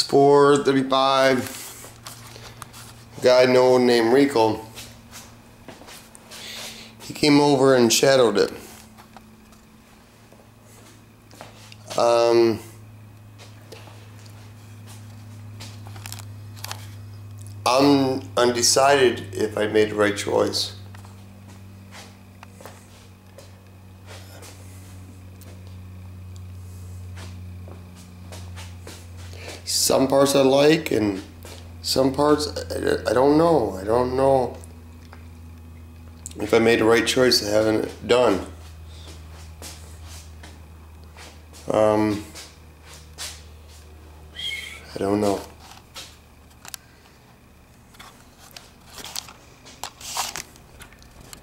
435. Guy named Rico. He came over and shadowed it. I'm undecided if I made the right choice. Some parts I like, and some parts I don't know. I don't know if I made the right choice of having it done. I don't know.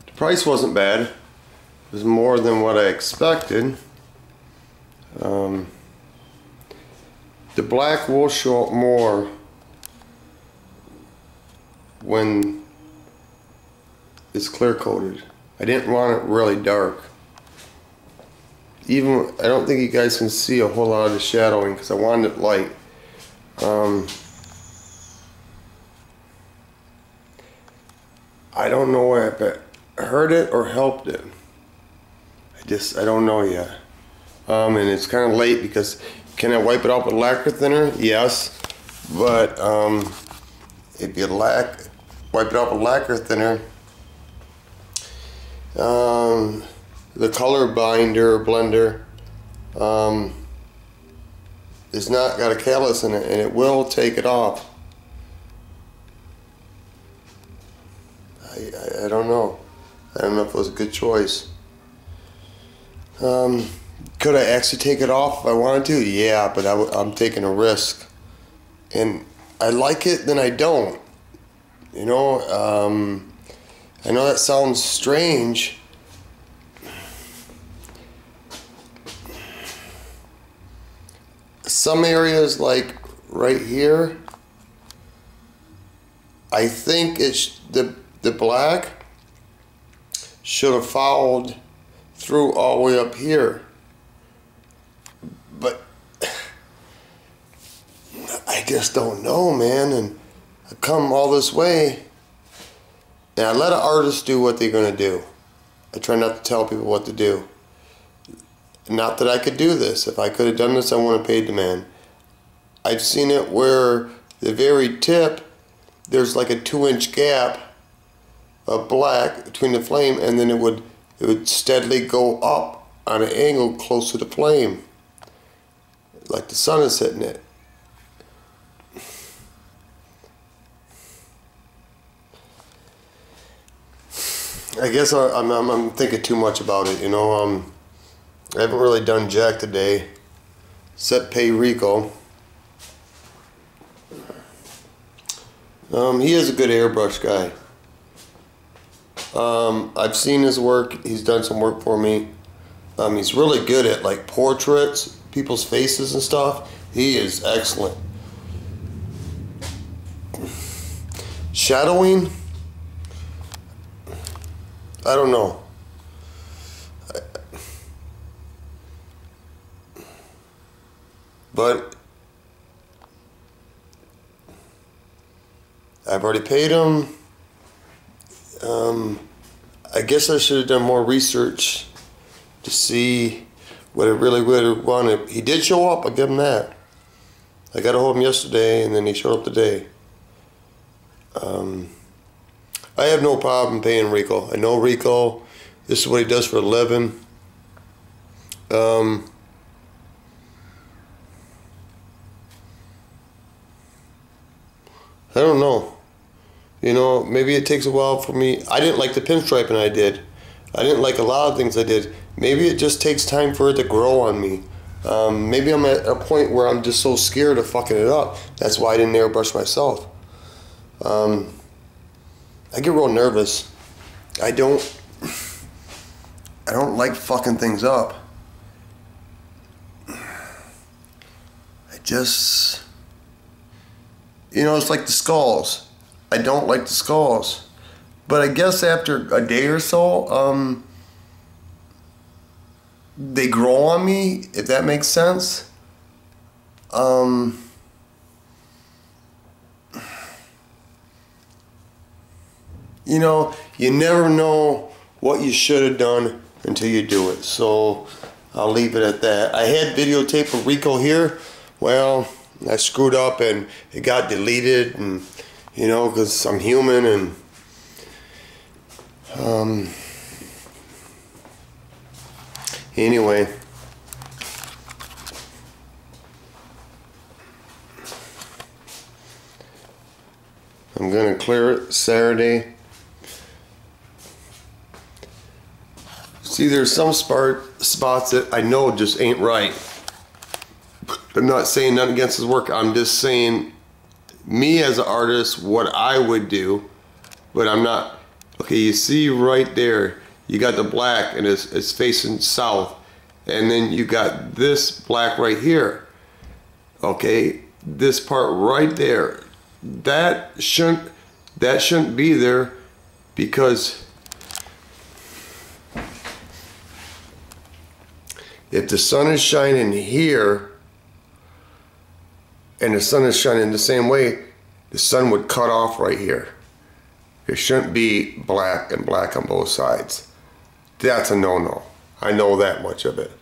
The price wasn't bad. It was more than what I expected. The black will show up more when it's clear coated. I didn't want it really dark. Even, I don't think you guys can see a whole lot of the shadowing because I wanted it light. I don't know if it hurt it or helped it. I don't know yet. And it's kind of late because, can I wipe it off with lacquer thinner? Yes. But if you wipe it off with lacquer thinner, the color binder or blender it's not got a callus in it, and it will take it off. I don't know. I don't know if it was a good choice. Could I actually take it off if I wanted to? Yeah, but I'm taking a risk. And I like it, then I don't. You know, I know that sounds strange. Some areas, like right here, I think it's the black should have followed through all the way up here. But I just don't know, man. And I come all this way, and I let an artist do what they're gonna do. I try not to tell people what to do. Not that I could do this. If I could have done this, I wouldn't have paid the man. I've seen it where the very tip, there's like a 2-inch gap of black between the flame, and then it would steadily go up on an angle close to the flame, like the sun is hitting it. I guess I'm thinking too much about it, you know. I haven't really done jack today, except pay Rico. He is a good airbrush guy. I've seen his work. He's done some work for me. He's really good at like portraits, people's faces and stuff. He is excellent. Shadowing, I don't know. But I've already paid him. I guess I should have done more research to see what I really would have wanted. He did show up, I'll give him that. I got a hold of him yesterday, and then he showed up today. I have no problem paying Rico. I know Rico, this is what he does for a living. I don't know. You know, maybe it takes a while for me. I didn't like the pinstriping I did. I didn't like a lot of things I did. Maybe it just takes time for it to grow on me. Maybe I'm at a point where I'm just so scared of fucking it up. That's why I didn't airbrush myself. I get real nervous. I don't like fucking things up. I just, you know, it's like the skulls. I don't like the skulls. But I guess after a day or so, they grow on me, if that makes sense. you know, you never know what you should have done until you do it. So I'll leave it at that. I had videotape of Rico here. Well, I screwed up and it got deleted, and you know, because I'm human, and anyway. I'm gonna clear it Saturday. See, there's some spots that I know just ain't right. I'm not saying nothing against his work. I'm just saying, me as an artist, what I would do, but I'm not. Okay, you see right there, you got the black and it's facing south, and then you got this black right here. Okay, this part right there, that shouldn't be there, because if the sun is shining here and the sun is shining the same way, the sun would cut off right here. It shouldn't be black and black on both sides. That's a no-no. I know that much of it.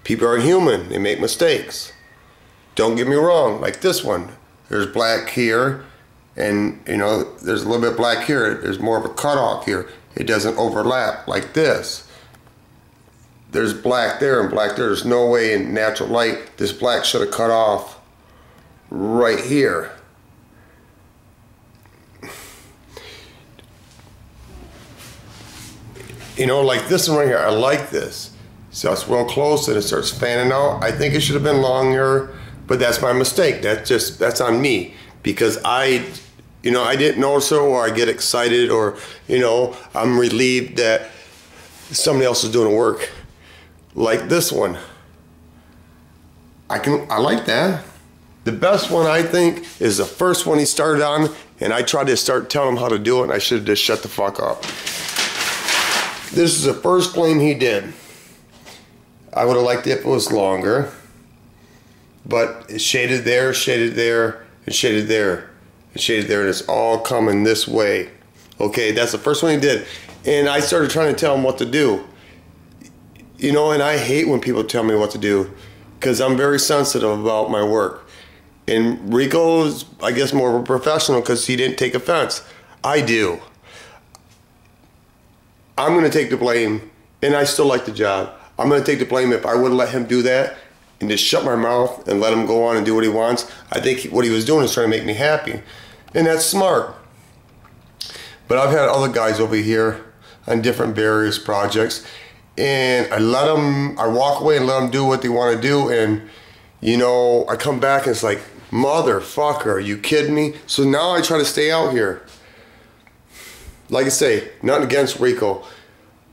People are human. They make mistakes. Don't get me wrong, like this one. There's black here, and you know, there's a little bit black here. There's more of a cutoff here. It doesn't overlap like this. There's black there and black there. There's no way in natural light this black should have cut off right here. You know, like this one right here, I like this. So it's real close and it starts fanning out. I think it should have been longer, but that's my mistake. That's on me, because I didn't notice it, or I get excited, or you know, I'm relieved that somebody else is doing the work. Like this one, I like that. The best one, I think, is the first one he started on, and I tried to start telling him how to do it, and I should have just shut the fuck up. This is the first flame he did. I would have liked it if it was longer, but it's shaded there, shaded there, and shaded there, and shaded there, and it's all coming this way. Okay, that's the first one he did, and I started trying to tell him what to do. You know, and I hate when people tell me what to do, because I'm very sensitive about my work. And Rico's, I guess, more of a professional because he didn't take offense. I do. I'm going to take the blame, and I still like the job. I'm going to take the blame if I would have let him do that and just shut my mouth and let him go on and do what he wants. I think what he was doing is trying to make me happy, and that's smart. But I've had other guys over here on different various projects, and I walk away and let them do what they want to do, and you know, I come back and it's like, motherfucker, are you kidding me? So now I try to stay out here. Like I say, nothing against Rico.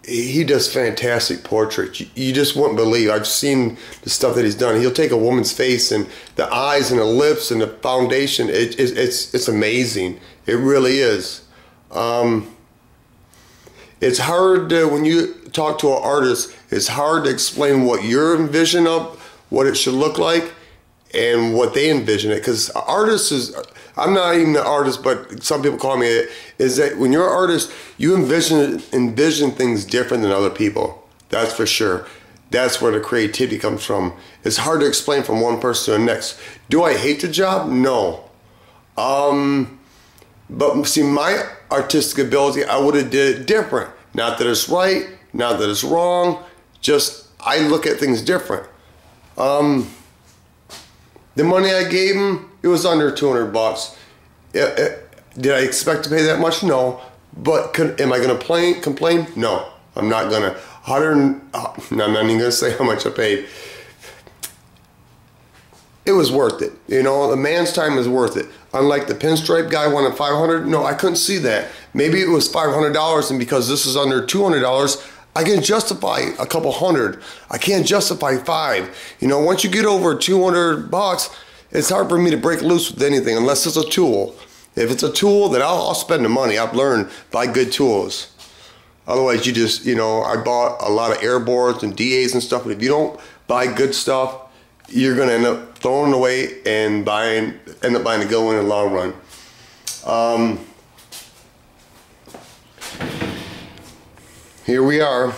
He does fantastic portraits. You just wouldn't believe. I've seen the stuff that he's done. He'll take a woman's face and the eyes and the lips and the foundation. It's amazing. It really is. It's hard to, when you talk to an artist, it's hard to explain what your vision of what it should look like and what they envision it. Because artists is, I'm not even an artist, but some people call me it, is that when you're an artist, you envision things different than other people. That's for sure. That's where the creativity comes from. It's hard to explain from one person to the next. Do I hate the job? No. But see, my artistic ability, I would have did it different. Not that it's right, not that it's wrong, just I look at things different. The money I gave him, it was under 200 bucks. Did I expect to pay that much? No. But am I going to complain? No, I'm not going to. No, I'm not even going to say how much I paid. It was worth it. You know, a man's time is worth it. Unlike the pinstripe guy wanted $500. No, I couldn't see that. Maybe it was $500, and because this is under $200, I can justify a couple hundred. I can't justify $5. You know, once you get over 200 bucks, it's hard for me to break loose with anything unless it's a tool. If it's a tool, then I'll spend the money. I've learned, buy good tools. Otherwise, you just, you know, I bought a lot of air boards and DAs and stuff, but if you don't buy good stuff, you're going to end up throwing it away and end up buying a good one in the long run. here we are.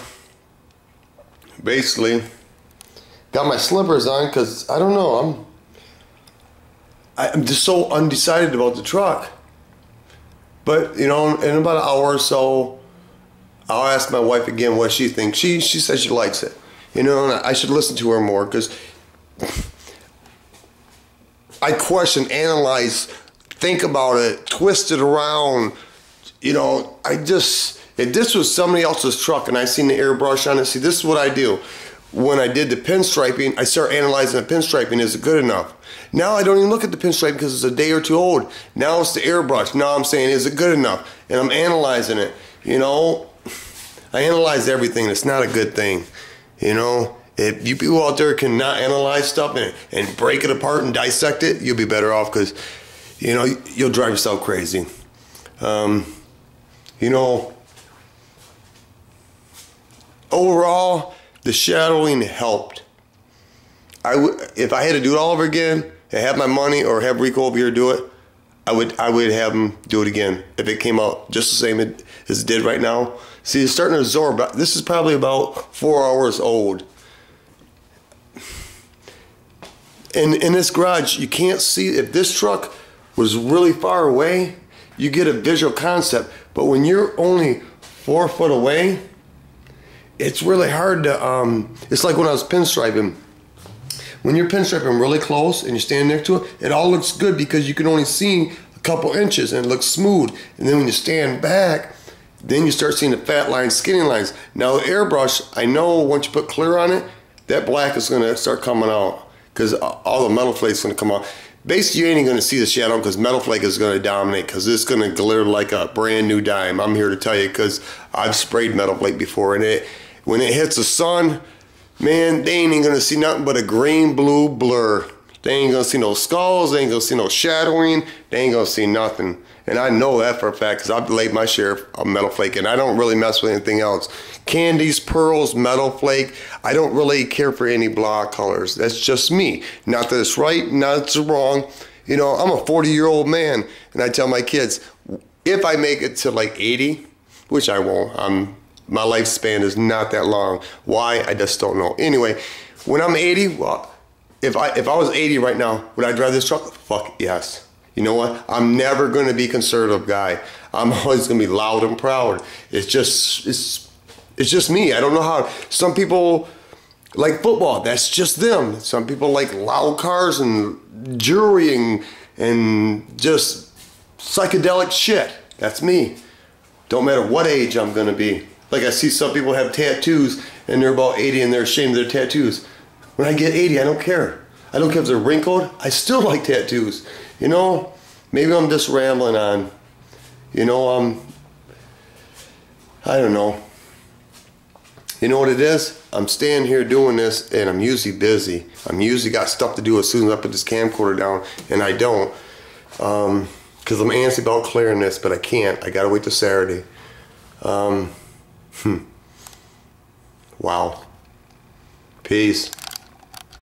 Basically, got my slippers on because I don't know. I'm just so undecided about the truck. But you know, in about an hour or so, I'll ask my wife again what she thinks. She says she likes it. You know, and I should listen to her more because I question, analyze, think about it, twist it around. You know, if this was somebody else's truck and I seen the airbrush on it, see, this is what I do. When I did the pinstriping, I start analyzing the pinstriping. Is it good enough? Now I don't even look at the pinstripe because it's a day or two old. Now it's the airbrush. Now I'm saying, is it good enough? And I'm analyzing it. You know, I analyze everything. It's not a good thing. You know, if you people out there cannot analyze stuff and break it apart and dissect it, you'll be better off because, you know, you'll drive yourself crazy. You know, overall, the shadowing helped. If I had to do it all over again and have my money or have Rico over here do it, I would have him do it again if it came out just the same as it did right now. See, it's starting to absorb. This is probably about 4 hours old. In this garage, you can't see. If this truck was really far away, you get a visual concept. But when you're only 4 foot away, it's really hard to, it's like when I was pinstriping. When you're pinstriping really close and you're standing next to it, it all looks good because you can only see a couple inches and it looks smooth. And then when you stand back, then you start seeing the fat lines, skinny lines. Now the airbrush, I know once you put clear on it, that black is gonna start coming out because all the metal flakes gonna come out. Basically, you ain't gonna see the shadow because metal flake is gonna dominate because it's gonna glitter like a brand new dime. I'm here to tell you because I've sprayed metal flake before, and when it hits the sun, man, they ain't gonna see nothing but a green-blue blur. They ain't gonna see no skulls, they ain't gonna see no shadowing, they ain't gonna see nothing. And I know that for a fact because I've laid my share of metal flake and I don't really mess with anything else. Candies, pearls, metal flake, I don't really care for any block colors. That's just me. Not that it's right, not that it's wrong. You know, I'm a 40-year-old man and I tell my kids, if I make it to like 80, which I won't, my lifespan is not that long. Why? I just don't know. Anyway, when I'm 80, well, if I was 80 right now, would I drive this truck? Fuck yes. You know what? I'm never going to be a conservative guy. I'm always going to be loud and proud. It's just me. I don't know how. Some people like football. That's just them. Some people like loud cars and jewelry and just psychedelic shit. That's me. Don't matter what age I'm going to be. Like I see some people have tattoos and they're about 80 and they're ashamed of their tattoos. When I get 80, I don't care. I don't care if they're wrinkled. I still like tattoos. You know, maybe I'm just rambling on. You know, I don't know. You know what it is? I'm staying here doing this and I'm usually busy. I'm usually got stuff to do as soon as I put this camcorder down, and I don't. Because I'm antsy about clearing this, but I can't. I gotta wait till Saturday. Wow. Peace.